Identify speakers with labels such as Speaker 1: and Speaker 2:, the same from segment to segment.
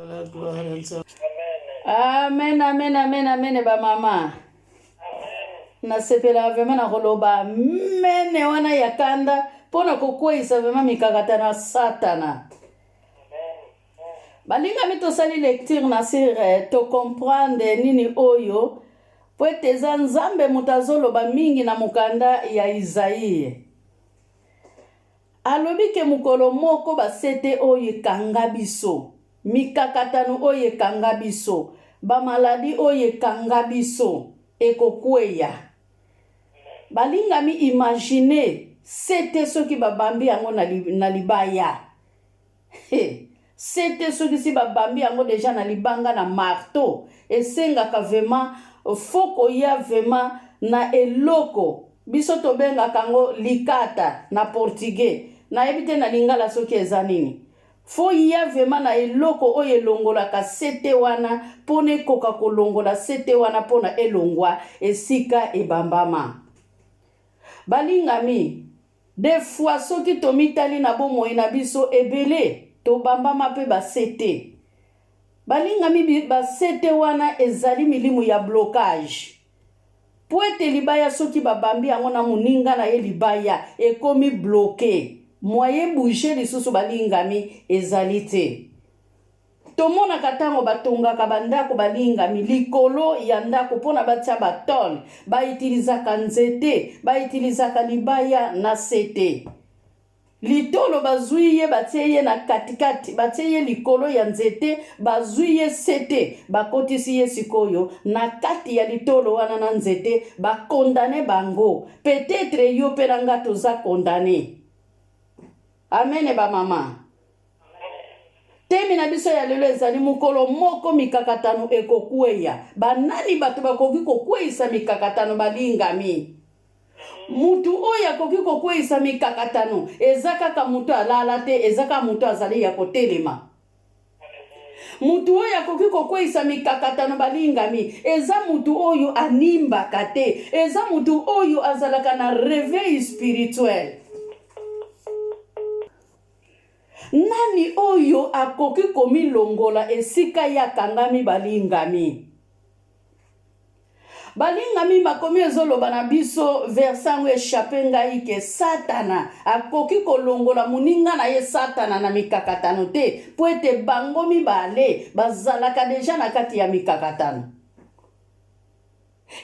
Speaker 1: La gloire à Dieu. Amen, amen, amen, amen, ba mama. Nasepela vraiment na koloba mene wana yakanda pona kokwisa vraiment mikakata na satana. Balinga mitosali lecture na sire to comprendre nini oyo po eteza nzambe mutazoloba mingi na mukanda ya Isaïe. Alobi ke mukolo moko basete oyo ekanga biso, mikakatano oyo ekanga biso, bamaladi oyo ekanga biso ekokweya. Balingami imagine sete soki babambi yango na libaya. Sete soki si babambi yango deja na libanga na marteau, esengaka vraiment foko ya vraiment na eloko biso tobenga kango likata na portugais na ebite na lingala soki eza nini. Fo ya vraiment na eloko oyo elongolaka sete wana pone koka kolongola sete wana pona elongwa esika ebambama. Balingami des fois soki tomitali na bomoi na biso ebele to bambama pe basete. Balingami basete wana ezali milimu ya blocage. Poete libaya soki babambi yango na muninga na ye libaya ekomi bloqué. Moyen bouger lisusu balingami ezali te. Tomona katango batongaka bandako balingami likolo ya ndako pona batia batole baitilizaka nzete baitilizaka libaya na sete. Litolo bazuiye batie na katikati batie likolo ya nzete bazuiye sete bakotisi ye sikoyo na kati ya litolo wana na nzete bakondane bango. Peut-être yo peranga toza kondane. Amen ba mama. Temi na biso ya lelo ezali mukolo moko mikakatano ekokweya. Banani bato bakoki kokweisa mikakatano balingami. Mutu oyo akoki kokweisa mikakatano ezaka ka mutu alala te ezaka mutu azali ya kotelema. Mutu oyo akoki kokweisa mikakatano balingami eza mutu oyo animbaka te eza mutu oyo azalaka na réveil spirituel. Nani oyo akoki komilongola esika ya kangami balingami. Balingami makomi ezoloba na biso versango eshape ngai ke satana akoki kolongola muninga na ye satana na mikakatano te po ete bango mibale bazalaka deja na kati ya mikakatano.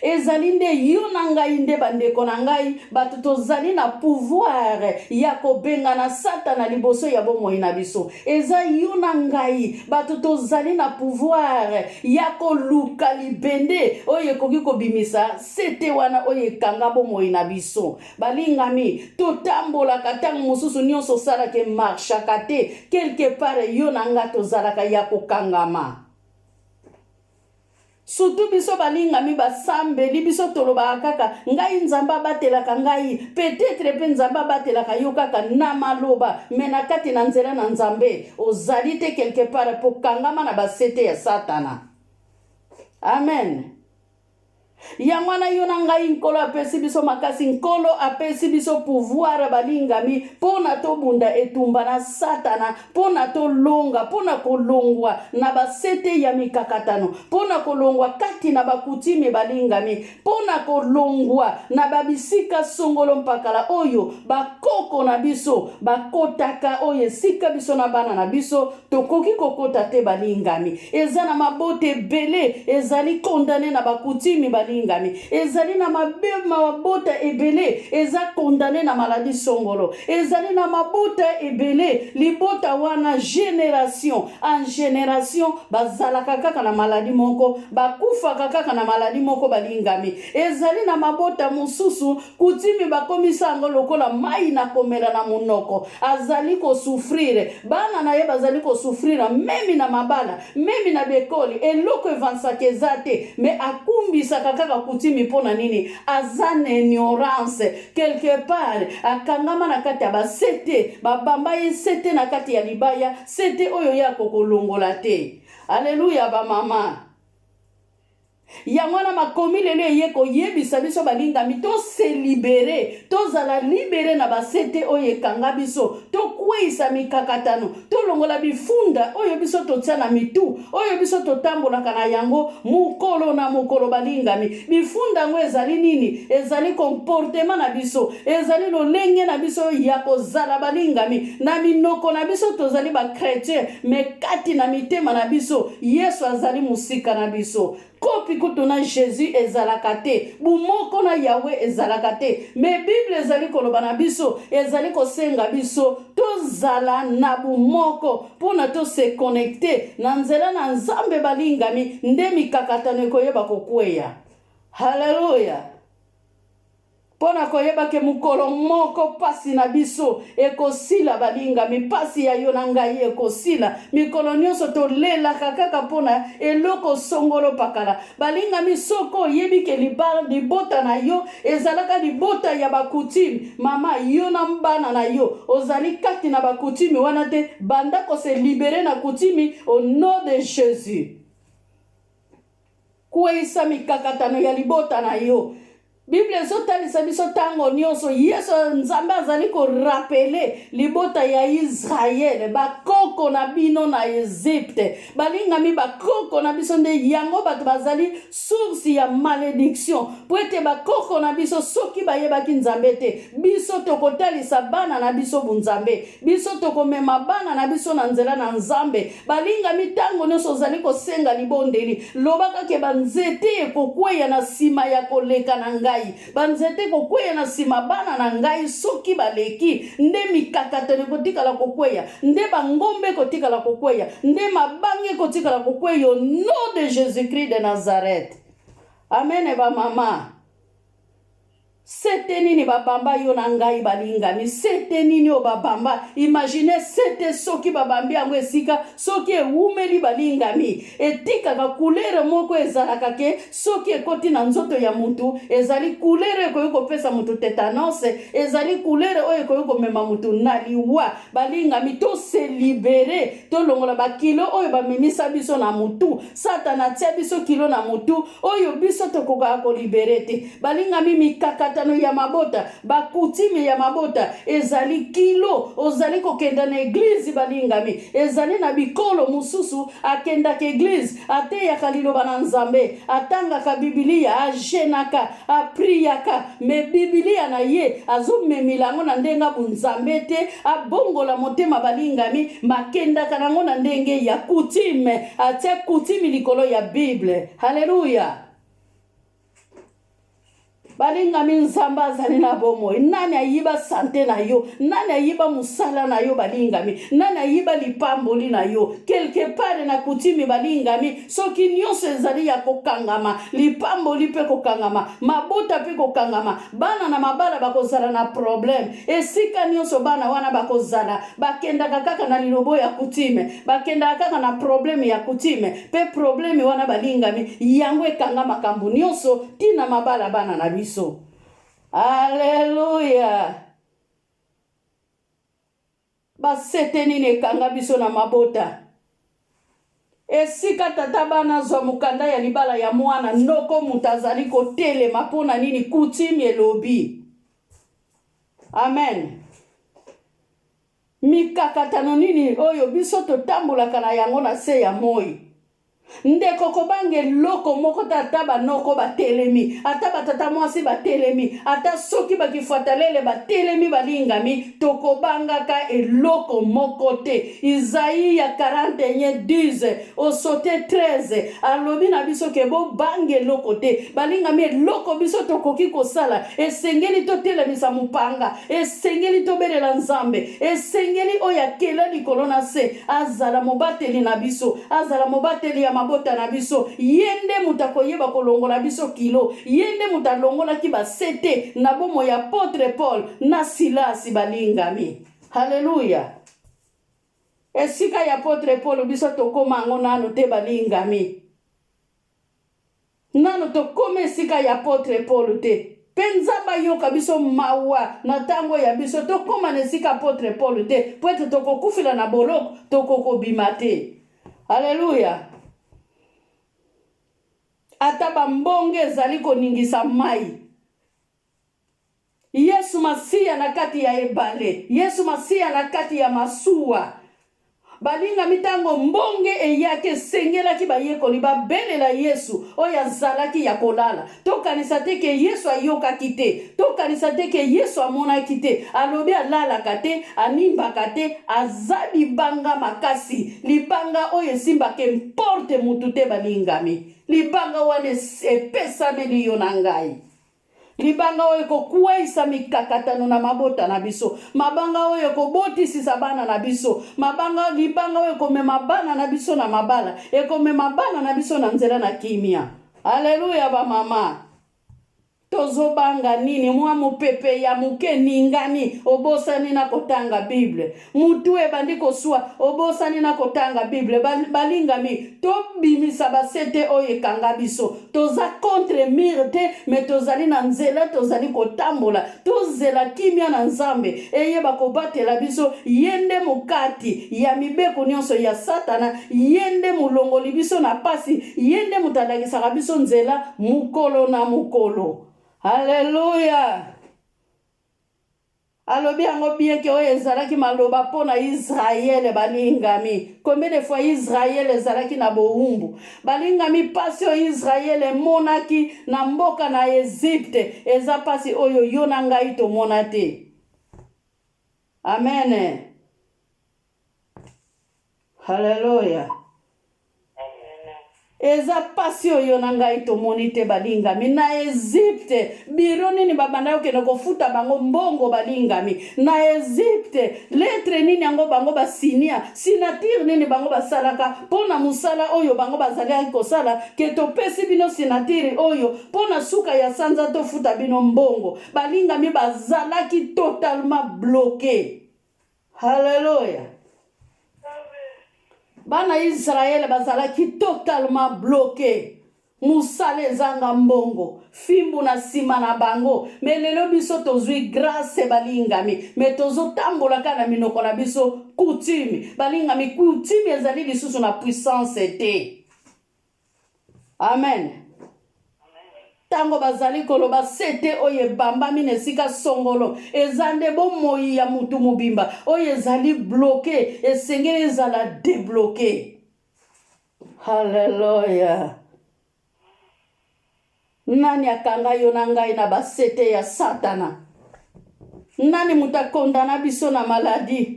Speaker 1: Ezali nde yo na ngai nde bandeko na ngai bato tozali na pouvoir ya kobenga na satana liboso ya bomoi na biso. Eza yo na ngai bato tozali na pouvoir ya koluka libende oyo ekoki kobimisa sete wana oyo ekanga bomoi na biso. Balingami totambolaka ntango mosusu nyonso salaka marchaka te quelque part yo na nga tozalaka ya kokangama. Surtout biso balingami basambeli biso tolobaka kaka ngai nzamba batelaka ngai peut-être pe nzamba batelaka yo kaka na maloba mais na kati na nzela na nzambe ozali te quelque part po kangama na basete ya satana. Amen. Yamwana yo na ngai nkolo apesi biso makasi nkolo apesi biso pouvoir balingami pona to bunda etumba na satana pona to longa pona kolongwa na basete ya mikakatano pona kolongwa kati na bakutime balingami pona kolongwa na babisika songolo mpakala oyo bakoko na biso bakotaka oyo sika biso na bana na biso tokoki kokota te balingami eza na mabote bele ezali condamné na bakutime balingami ezali na mabota ebele eza condamné na maladie songolo ezali na mabota ebele libota wana génération en génération bazalaka kaka na maladie moko bakufaka kaka na maladie moko balingami ezali na mabota mususu kutimi bakomisa ngo lokola mai na komela na munoko azali ko souffrir bana na ye bazali ko souffrir memi na mabala memi na bekoli eloko evansaka ezate mais akumbisa kaka kutimi pona nini azane ignorance quelque part akangama na kati ya basete babamba ye sete na kati ya libaya sete oyo ya kokolongola te. Alléluia ba mama. Yangwana makomi lelo yeko yebisa biso balingami to se libere to zala libere na basete oye kanga biso to kweisa mikakatano to longola bifunda oyo biso to tsana mitu oyo biso to tambola kana yango mukolo na mukolo balingami bifunda ngo ezali nini ezali comportement na biso ezali lolenge na biso ya kozala balingami na minoko na biso to zali ba chrétien mekati na mitema na biso Yesu azali musika na biso kopi kutuna Jésus ezalakate bumoko na Yahweh ezalakate me Bible ezali koloba na biso ezali kosenga biso tozala na bumoko pona to se connecter na nzela na Nzambe balingami nde mikakatano koyeba kokweya. Hallelujah. Pona koyeba ke mukolo moko pasi na biso ekosila balingami pasi ya yo na ngai ekosila mikolo nyonso to lela kaka pona eloko songolo pakala balingami soko yebi ke libota na yo ezalaka libota ya bakutimi mama yo na mbana na yo ozali kati na bakutimi wana te banda ko se libérer na kutimi au nom de Jésus kweisa mikakatano ya libota na yo. Bible zotalisa biso tango nyonso Yesu Nzambe azali ko rappeler libota ya Israel bakoko na bino na Egypte balingami bakoko na biso nde yango bato bazali source ya malédiction poete bakoko na biso soki bayebaki Nzambe te biso tokotalisa bana na biso bunzambe biso tokomema bana na biso na nzela na Nzambe balingami tango nyonso zali kosenga libondeli lobaka ke banzete ekokweya na sima ya koleka na ngai banzete kokweya na sima bana na ngai soki baleki nde mikakatano kotikala kokweya nde bangombe kotikala kokweya nde mabange kotikala kokweya au nom de Jésus-Christ de Nazareth. Amen. Ba mama sete nini babamba yo na ngai balingami sete nini o babamba imagine sete soki babambi yango esika soki ewumeli balingami etikaka couleur moko ezalaka ke soki ekoti na nzoto ya mutu ezali couleur ekoki kopesa mutu tétanos ezali couleur oyo ekoki komema mutu na liwa balingami to se libere to longola bakilo oyo bamemisa biso na mutu satana tia biso kilo na mutu oyo biso tokoka ko libere te balingami mikakata ya mabota bakutime ya mabota ezali kilo ozali kokenda na eglise balingami ezali na bikolo mususu akenda ke eglise ateyaka liloba na Nzambe atangaka Biblia ajenaka apriaka me Biblia na ye azomemilango na ndenga bunzambe te abongola motema balingami makendaka nango na ndenge ya kutime atia kutime likolo ya Bible. Haleluya. Balingami Nzambe azali na bomoi nani ayiba sante na yo nani ayiba musala na yo balingami nani ayiba lipamboli na yo quelque part na kutimi balingami soki nyonso ezali ya kokangama lipamboli pe kokangama mabota pe kokangama bana na mabala bakozala na problème esika nyonso bana wana bakozala bakendaka kaka na lilobo ya kutime bakendaka kaka na problème ya kutime pe problème wana balingami yango ekanga makambo nyonso tina mabala bana na biso. Alléluia. Basete nini ekanga biso na mabota esika tata bana zwa mukanda ya libala ya mwana ndoko mutazali kotelema pona nini kutimi elobi. Amen. Mikakatano nini oyo biso totambolaka na yango na se ya moi ndeko kobange loko moko tata banoko batelemi ata batata mwasi batelemi ata soki bakifuatalele batelemi balingami tokobangaka eloko moko te. Isaïe ya 41:10 osote 13 alobi na biso ke bo bange loko te balingami eloko biso tokoki kosala esengeli totelemisa mupanga esengeli tobelela Nzambe esengeli oya kela likolo na se azala mobateli na biso azala mobateli ya mabota na biso yende mutakoyeba kolongola biso kilo yende mutalongola ki basete na bomo ya Apôtre Paul na Silas balingami. Haleluya. Esika ya Apôtre Paul biso tokoma ngo nano te balingami nano tokoma esika ya Apôtre Paul te Penzamba yoka biso mawa na tango ya biso tokoma na esika Apôtre Paul te poete tokokufila na boloko tokoko bimate. Haleluya. ata bambonge ezali koningisa mai. Yesu Masiya na kati ya ebale, Yesu Masiya na kati ya masuwa. Balinga mitango mbonge eyake sengelaki bayekoli babelela Yesu oyo azalaki ya kolala. Tokanisa te ke Yesu ayokaki te, tokanisa te ke Yesu amonaki te, alobi alalaka te, animbaka te, aza libanga makasi, libanga oyo esimbaka importe mutu te balingami, libanga wane epesameli yo na ngai. Libanga oyo kokuwaisa mikakatano na mabota na biso, mabanga oyo kobotisisa bana na biso, libanga oyo komema bana na biso na mabala, ekomema bana na biso na nzela na kimia. Haleluya ba mama. Tozobanga nini mwa mupepe ya muke ningani obosani na kotanga Bible. Mutu ebandi kosua obosani na kotanga Bible. Balingami to bimisa basete oye kanga biso. Toza contre mire te me tozali na nzela tozali kotambola. Tozela kimia na Nzambe. Eye bakobatela biso yende mukati ya mibeko nyonso ya Satana, yende mulongoli biso na pasi, yende mutalakisaka biso nzela mukolo na mukolo. Haleluya. Alobi yango bien ke oyo ezalaki maloba pona Israele balingami. Combien de fois Israele ezalaki na boumbu. Balingami pasi o Israele monaki na mboka na Egypte. Eza pasi oyo yo na ngai to monate. Amen. Haleluya. Eza pasi oyo na ngai to monite balingami na Egypte. Bironi ni babanda yo keno kofuta bango mbongo balingami. Na Egypte letre nini yango bango basinia, sinature nini bango basalaka pona musala oyo bango bazali kosala ke topesi bino sinature oyo pona suka ya sanza to futa bino mbongo. Balingami bazalaki totalement bloqué. Haleluya. Bana Israël bazalaki totalement bloqué. Musale zanga mbongo, fimbu na sima na bango. Me lelo biso tozwi grâce balingami. Me tozo tambola kana minoko na biso coutume. Balingami coutume ezali lisusu na puissance te. Amen. Tango bazali koloba sete oye bamba mine sika songolo ezande bomoi ya mutu mubimba oye zali bloqué esengeli ezala débloqué. Hallelujah. Nani akanga yo na ngai na basete ya Satana? Nani mutakonda na biso na maladie?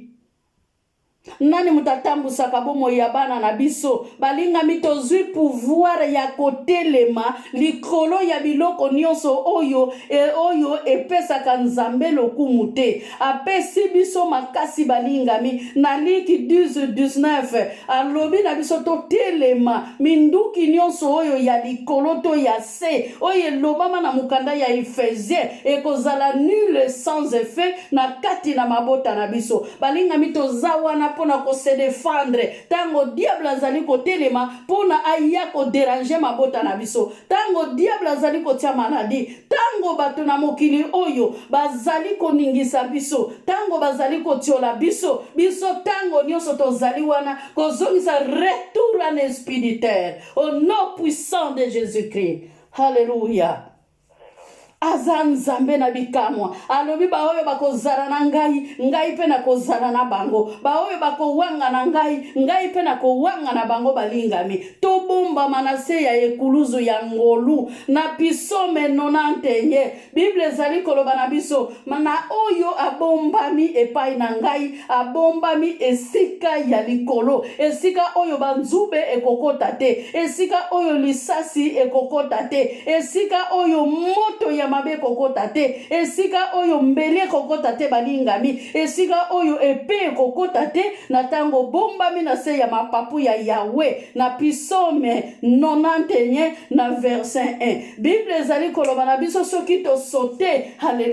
Speaker 1: Nani mutatambusa kabomo ya bana na biso? Balinga mitozui pouvoir ya kotelema likolo ya biloko nyonso oyo oyo epesaka Nzambe lokumu te. Apesi biso makasi balingami na liki 10:19 alobi na biso to telema minduki nyonso oyo ya likolo to ya se oyo lobama na mukanda ya Efésien ekozala nul sans effet na kati na mabota na biso. Balinga mitozawana pona ko se défendre tango diable azali ko telema pona aya ko déranger mabota na biso, tango diable azali ko tia maladi, tango bato na mokili oyo bazali ko ningisa biso, tango bazali ko tiola biso tango nyonso tozali wana ko zongisa retour en spirituel au nom puissant de Jésus-Christ. Alléluia. Azan Nzambe na bikamwa alobi ba oyo bakozala na ngai pe na kozala na bango, ba oyo bakowanga na ngai pe na kowanga na bango balingami. To bomba manase ya ekuluzu ya ngolu na Psaume 91 Bible ezali koloba na biso mana oyo abombami epai na ngai abombami esika ya likolo, esika oyo banzube ekokota te, esika oyo lisasi ekokota te, esika oyo moto ya mabe kokota te, esika oyo mbele kokota te balingami, esika oyo epe kokota te na tango bombami na se ya mapapu ya Yahweh na Psaume 91 na verset 1. Bible ezali koloba na biso soki to sote. Hallelujah.